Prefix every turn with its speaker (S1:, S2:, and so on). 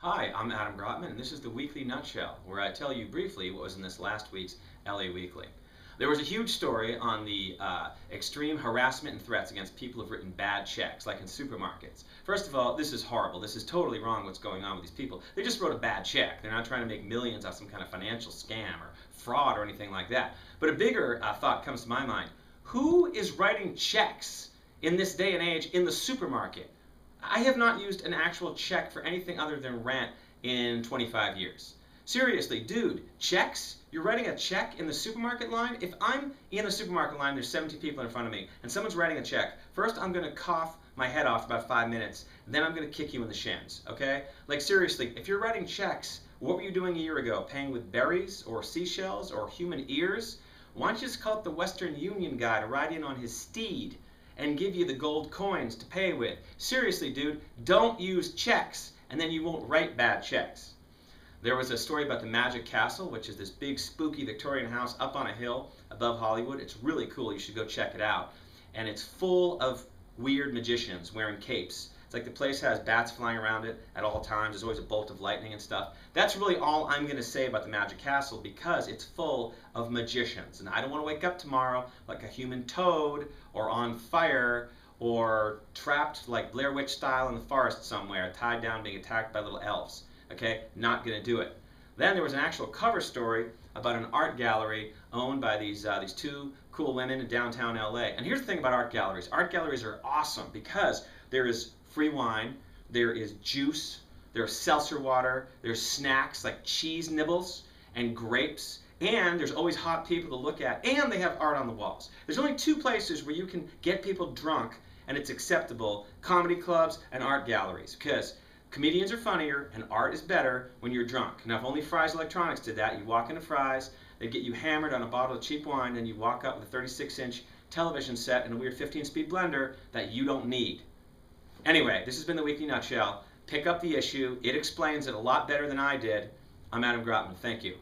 S1: Hi, I'm Adam Gropman, and this is the Weekly Nutshell, where I tell you briefly what was in this last week's LA Weekly. There was a huge story on the extreme harassment and threats against people who've written bad checks, like in supermarkets. First of all, this is horrible. This is totally wrong what's going on with these people. They just wrote a bad check. They're not trying to make millions off some kind of financial scam or fraud or anything like that. But a bigger thought comes to my mind. Who is writing checks in this day and age in the supermarket? I have not used an actual check for anything other than rent in 25 years. Seriously, dude, checks? You're writing a check in the supermarket line? If I'm in the supermarket line, there's 70 people in front of me, and someone's writing a check, first I'm going to cough my head off for about 5 minutes, then I'm going to kick you in the shins, okay? Like, seriously, if you're writing checks, what were you doing a year ago? Paying with berries or seashells or human ears? Why don't you just call up the Western Union guy to ride in on his steed and give you the gold coins to pay with? Seriously, dude, don't use checks, and then you won't write bad checks. There was a story about the Magic Castle, which is this big spooky Victorian house up on a hill above Hollywood. It's really cool. You should go check it out. And it's full of weird magicians wearing capes. It's like the place has bats flying around it at all times. There's always a bolt of lightning and stuff. That's really all I'm going to say about the Magic Castle because it's full of magicians. And I don't want to wake up tomorrow like a human toad or on fire or trapped like Blair Witch style in the forest somewhere, tied down being attacked by little elves. Okay, not going to do it. Then there was an actual cover story about an art gallery owned by these two cool women in downtown LA. And here's the thing about art galleries. Art galleries are awesome because there is free wine, there is juice, there's seltzer water, there's snacks like cheese nibbles and grapes, and there's always hot people to look at, and they have art on the walls. There's only two places where you can get people drunk and it's acceptable: comedy clubs and art galleries, because comedians are funnier and art is better when you're drunk. Now, if only Fry's Electronics did that, you walk into Fry's, they get you hammered on a bottle of cheap wine, and you walk up with a 36-inch television set and a weird 15-speed blender that you don't need. Anyway, this has been the Weekly Nutshell. Pick up the issue. It explains it a lot better than I did. I'm Adam Gropman. Thank you.